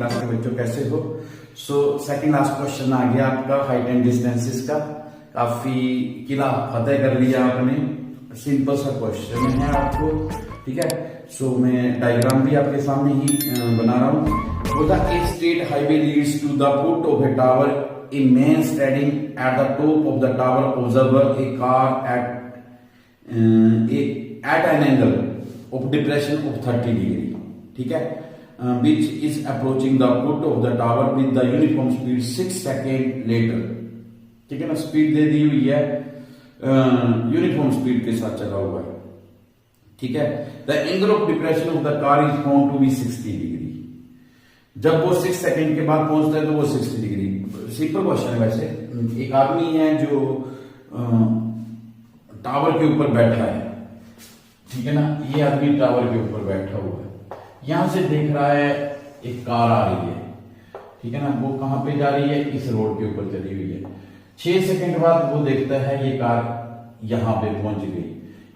Class के बच्चों कैसे हो। सेकंड लास्ट क्वेश्चन आ गया आपका हाइट एंड डिस्टेंसेस का। काफी किला फतेह कर लिया आपने। सिंपल सा क्वेश्चन है आपको, ठीक है। मैं डायग्राम भी आपके सामने ही बना रहा हूँ। बोला a straight highway leads to the foot of a tower, a man standing at the top of the tower observe a car at an angle of depression of 30 degree, ठीक है, which is approaching the foot of the tower with the uniform speed 6 seconds later, ठीक है ना। Speed दे दी हुई है, uniform speed के साथ चला हुआ है, ठीक है। The angle of depression of the car is found to be 60 degree. जब वो 6 सेकंड के बाद पहुंचता है तो वो 60 डिग्री। सिंपल क्वेश्चन है वैसे। एक आदमी है जो टावर के ऊपर बैठा है, ठीक है ना। ये आदमी टावर के ऊपर बैठा हुआ है, यहां से देख रहा है एक कार आ रही है, ठीक है ना। वो कहां पे जा रही है? इस रोड के ऊपर चली हुई है। 6 सेकंड बाद वो देखता है ये कार यहां पे पहुंच गई।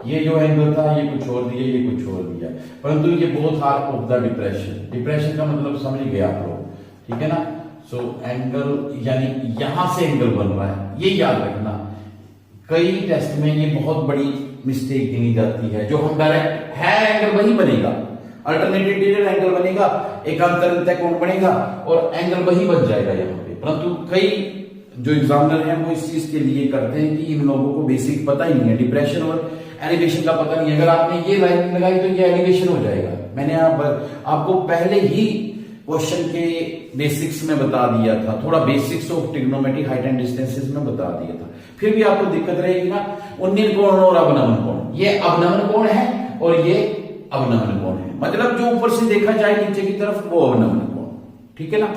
ये जो एंगल था ये कुछ और दिया, ये कुछ और दिया, परंतु ये both are of the depression. Depression का मतलब समझ गया आप लोग, ठीक है ना। एंगल यानी यहां से एंगल बन रहा है, ये याद रखना। कई टेस्ट में ये बहुत बड़ी मिस्टेक गिनी जाती है, जो हम डायरेक्ट है एंगल वही बनेगा, अल्टरनेटिव इंटीरियर एंगल बनेगा, एकांतर कोण बनेगा और एंगल वही बन जाएगा यहाँ पे। परंतु कई जो एग्जामिनर हैं वो इस चीज के लिए करते हैं कि इन लोगों को बेसिक पता ही नहीं है, डिप्रेशन और एलिवेशन का पता नहीं है। अगर आपने ये लाइन लगाई तो ये एलिवेशन हो जाएगा। मैंने आपको पहले ही क्वेश्चन के बेसिक्स में बता दिया था, थोड़ा basics of trigonometry height and distances में बता दिया था। फिर भी आपको दिक्कत रहेगी ना। उन्नील कोण और अवनमन कोण, ये अवनमन कोण है और ये अवनमन कोण है। मतलब जो ऊपर से देखा जाए नीचे की तरफ वो अवनमन कोण, ठीक है ना।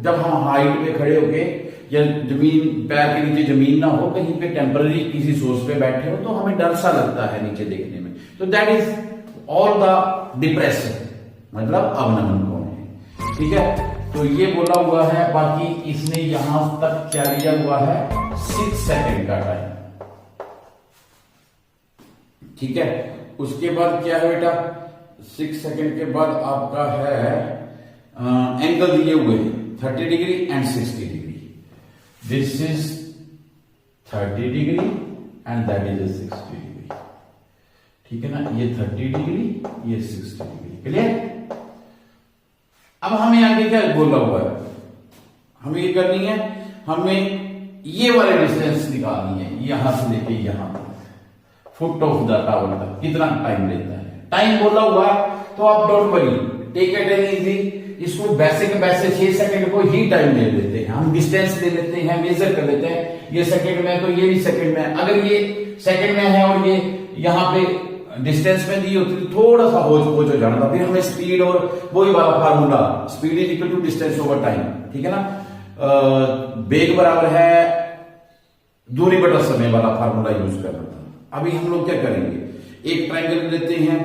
जब हम हाइट पे खड़े होके या जमीन पैर के नीचे जमीन ना हो, कहीं पे टेम्पररी किसी सोर्स पे बैठे हो तो हमें डर सा लगता है नीचे देखने में। तो that is all the depression, मतलब अवनमन कोण है, ठीक है। तो ये बोला हुआ है। बाकी इसने यहां तक क्या लिया हुआ है? 6 सेकंड का टाइम, ठीक है। उसके बाद क्या है बेटा? 6 सेकंड के बाद आपका है एंगल दिए हुए 30 degree and 60 degree. This is 30 degree and that is 60 degree, ठीक है ना। ये 30 डिग्री, ये 60 डिग्री, क्लियर। अब हमें आगे क्या बोला हुआ है? हमें ये करनी है, हमें ये वाले डिस्टेंस निकालनी है, यहां से लेके यहां तक, फुट ऑफ द टावर तक कितना टाइम लेता है। टाइम बोला हुआ है तो आप don't worry, take it easy. इसको वैसे के वैसे 6 सेकंड को ही टाइम ले लेते हैं, हम डिस्टेंस ले लेते हैं, मेजर कर लेते हैं। ये सेकंड में तो ये भी सेकंड में। अगर ये सेकंड में है और ये यहां पे डिस्टेंस में दी होती तो थोड़ा सा होज हो जाना था। फिर हमें स्पीड और वही वाला formula, speed is equal to distance over time, ठीक है ना। वेग बराबर है दूरी बटा समय वाला फार्मूला यूज करना था। अभी हम लोग क्या करेंगे? एक ट्रायंगल लेते हैं,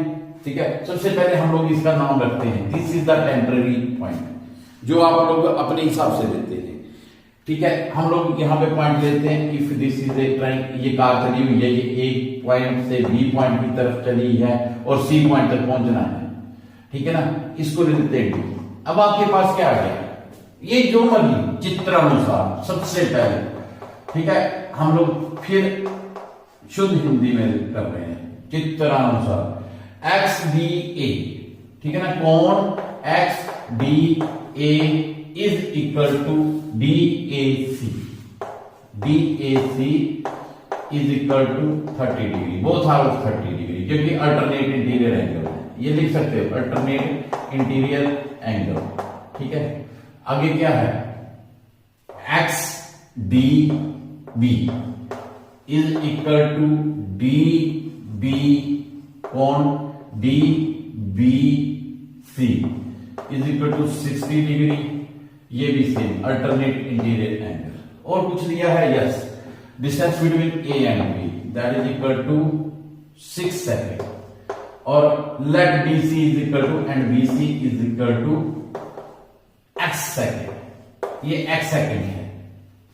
ठीक है। सबसे पहले हम लोग इसका नाम रखते हैं, this is the temporary point, जो आप लोग अपने हिसाब से लेते हैं, ठीक है। हम लोग यहां पे पॉइंट लेते हैं। If this is a triangle, ये कार चली हुई है, ये ए पॉइंट से बी पॉइंट की तरफ चली है और सी पॉइंट तक पहुंचना है, ठीक है ना। इसको ले लेते हैं। अब आपके पास क्या आ गया? ये जो मर्जी चित्रानुसार सबसे पहले, ठीक है। हम लोग फिर शुद्ध हिंदी में कर रहे हैं, चित्रानुसार एक्स डी ए, ठीक है ना। कोण X D A is equal to D A C. D A C is equal to 30 degree, both are of 30 degree, क्योंकि अल्टरनेट इंटीरियर एंगल है। ये लिख सकते हो अल्टरनेट इंटीरियर एंगल, ठीक है। आगे क्या है? X D B is equal to D B कोण D B C is equal to 60 degree. ये भी सेम अल्टरनेट इंटीरियर एंगल। और कुछ दिया है? Yes, distance between A and B that is equal to 6 second. और let D C is equal to and B C is equal to x second. ये x second है,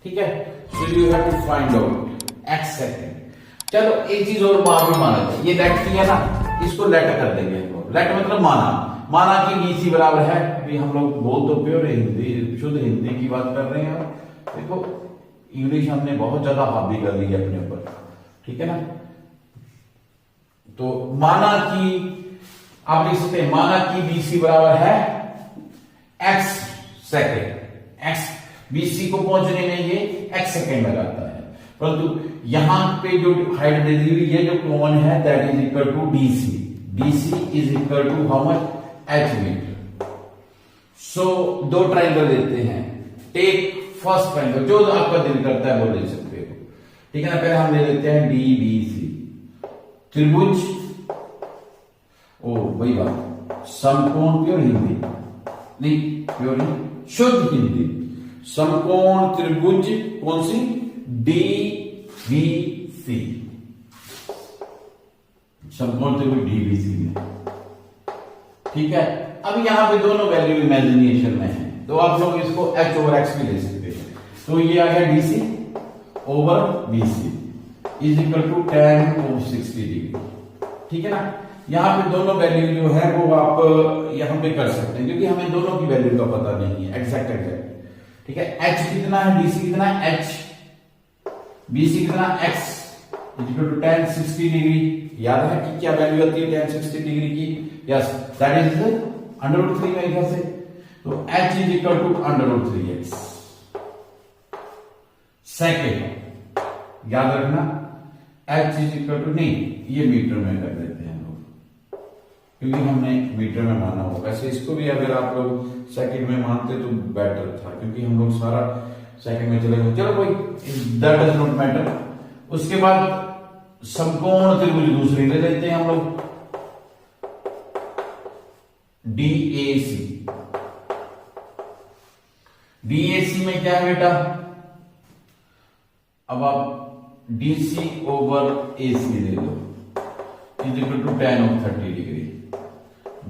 ठीक है। So you have to find out x second. चलो एक चीज और मान भी माना जाए, ये लेट किया ना, इसको लेट कर देंगे। लेट मतलब माना, माना कि BC बराबर है, अभी हम लोग बोल तो प्योर हिंदी, शुद्ध हिंदी की बात कर रहे हैं। देखो इंग्लिश हमने बहुत ज्यादा हावी कर ली है अपने ऊपर, ठीक है ना। तो माना कि आप लिख सकते हैं, माना कि BC बराबर है x सेकेंड, x BC को पहुंचने में ये x सेकेंड लगाता है, परंतु यहां पे जो हाइट दे दी हुई ये जो कॉमन है that is equal to DC, DC is equal to how much, h metre. So दो ट्राइंगल देते हैं, टेक फर्स्ट ट्राइंगल, जो आपका दिल करता है वो ले सकते हो, ठीक है ना। पहले हम ले लेते हैं DBC त्रिभुज, ओ वही बात, समकोण, प्योर हिंदी नहीं, प्योर शुद्ध हिंदी, समकोण त्रिभुज कौन सी, DBC, समकोण त्रिभुज DBC में, ठीक है। अब यहां पे दोनों वैल्यू इमेजिनेशन में है, तो आप लोग इसको h ओवर x भी ले सकते हैं। तो ये आ गया DC over BC is equal to tan of 60 degree, ठीक है ना। यहां पे दोनों वैल्यू जो है वो आप यहां पे कर सकते हैं, क्योंकि हमें दोनों की वैल्यू का पता नहीं है एग्जैक्ट, ठीक है। h कितना है, DC कितना है h, BC कितना x is equal to tan 60 degree. याद है कि क्या वैल्यू आती है tan 60 डिग्री की, यस दैट इज √3 मेरे ख्याल से। तो h is equal to √3x second, याद रखना h इज इक्वल टू, नहीं ये मीटर में कर देते हैं लोग, क्योंकि हमने मीटर में माना होगा। वैसे इसको भी अगर आप लोग सेकंड में मानते तो बेटर था, क्योंकि हम लोग सारा सेकंड में चले गए, चलो कोई दैट डज नॉट मैटर। उसके बाद समकोण त्रिभुज दूसरी ले लेते हैं हम लोग, DAC, DAC में क्या है बेटा, अब आप DC ओवर AC ले लो is equal to tan of 30 degree.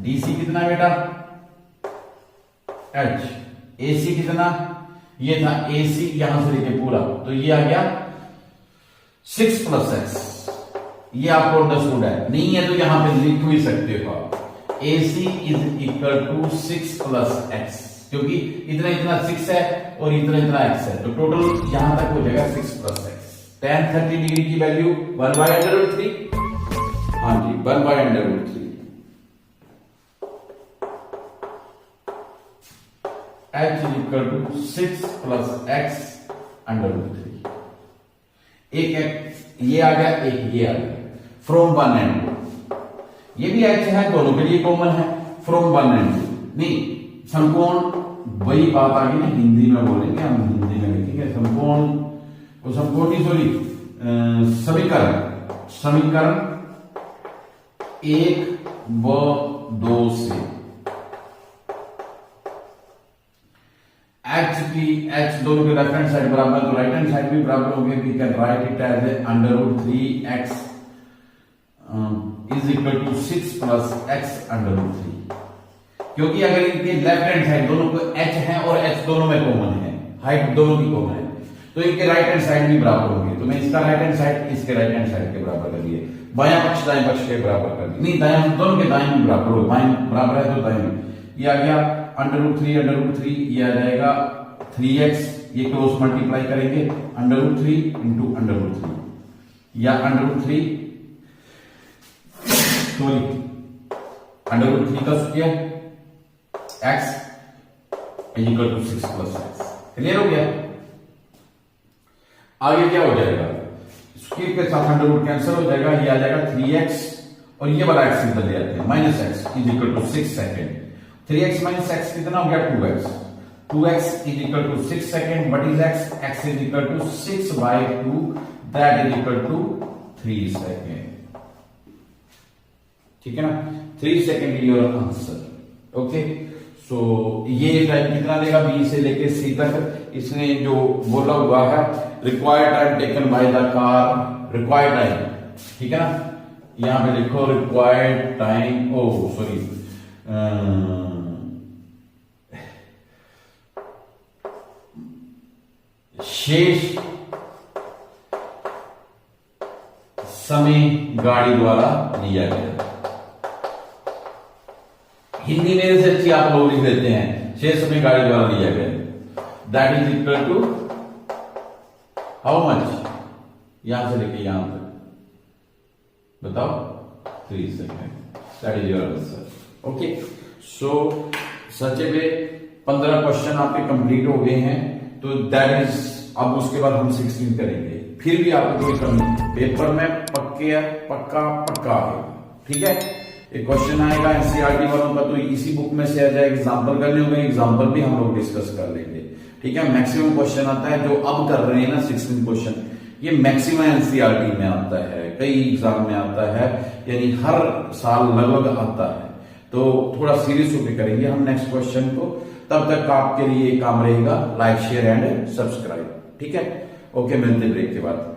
DC कितना बेटा h, AC कितना, ये था AC यहां से लेके पूरा, तो ये आ गया 6 + x, ये आपको अंडरस्टूड है, नहीं है तो यहां पे लिख भी सकते हो आप, AC is equal to 6 + x, क्योंकि इतना इतना 6 है और इतना इतना x है, तो टोटल यहां तक हो जाएगा 6 + x। tan 30 डिग्री की वैल्यू 1/√3, हाँ जी 1/√3, h is equal to 6 + x √3। एक ये आ गया, एक ये आ गया, फ्रॉम 1 and 2, ये भी h है, दोनों के लिए कॉमन है, फ्रॉम 1 and 2, नहीं समकोण वही बात आ गई ना, हिंदी में बोलेंगे हम, हिंदी में लिखेंगे समकोण, वो समकोण नहीं सॉरी समीकरण, समीकरण 1 व 2 से h दोनों के लेफ्ट हैंड साइड बराबर, तो राइट हैंड साइड भी बराबर होंगे, we can write it as √3x is equal to 6 + x √3, क्योंकि अगर इनके लेफ्ट हैंड साइड दोनों को h है और h दोनों में कॉमन है, हाइट दोनों की कॉमन है, तो इनके राइट हैंड साइड भी बराबर होंगे, तो मैं इसका राइट हैंड साइड इसके राइट हैंड साइड के बराबर कर दिए, बायां पक्ष दाएं पक्ष के बराबर कर दिए, नहीं दाएं दोनों के दाएं भी बराबर हो, बाएं बराबर है तो दाएं, ये आ गया √3, ये आ जाएगा 3x, ये क्रॉस मल्टीप्लाई करेंगे √3 × √3, या √3 सॉरी √3 का square x is equal to 6 + x। Clear हो गया। आगे क्या हो जाएगा, स्क्वायर के साथ √ कैंसिल हो जाएगा, ये आ जाएगा 3x और ये वाला x इधर ले आते हैं, -x is equal to 6 second, 3x - x कितना हो गया 2x, 2x is equal to 6 second, what is x, x is equal to 6/2, that is equal to 3 second, ठीक है ना, 3 second your answer. Okay, so ये टाइम कितना देगा, B से लेके सी तक इसने जो बोला हुआ है, required time taken by the car, required time, ठीक है ना, यहां पे लिखो रिक्वायर्ड टाइम, ओ सॉरी शेष समय गाड़ी द्वारा लिया गया, हिंदी मेरे से अच्छी आप लोग लिख देते हैं, 6 समय गाड़ी द्वारा लिया गया, that is equal to how much, यहां से लेके यहां तक बताओ 3 second, that is your answer. Okay, so such way 15 question आपके कंप्लीट हो गए हैं, तो दैट इज, अब उसके बाद हम 16 करेंगे, फिर भी आपको कोई कमी पेपर में पक्का है, ठीक है। एक क्वेश्चन आएगा एनसीईआरटी वालों का, तो इसी बुक में से आ जाए, एग्जाम्पल करने होंगे, एग्जाम्पल भी हम लोग डिस्कस कर लेंगे, ठीक है। मैक्सिमम क्वेश्चन आता है जो अब कर रहे हैं ना 16 क्वेश्चन, ये मैक्सिमम एनसीईआरटी में आता है, कई एग्जाम में आता है, यानी हर साल लगभग आता है, तो थोड़ा सीरियस होकर करेंगे हम नेक्स्ट क्वेश्चन को। तब तक आपके लिए काम रहेगा लाइक शेयर एंड सब्सक्राइब, ठीक है। ओके, मिलते ब्रेक के बाद।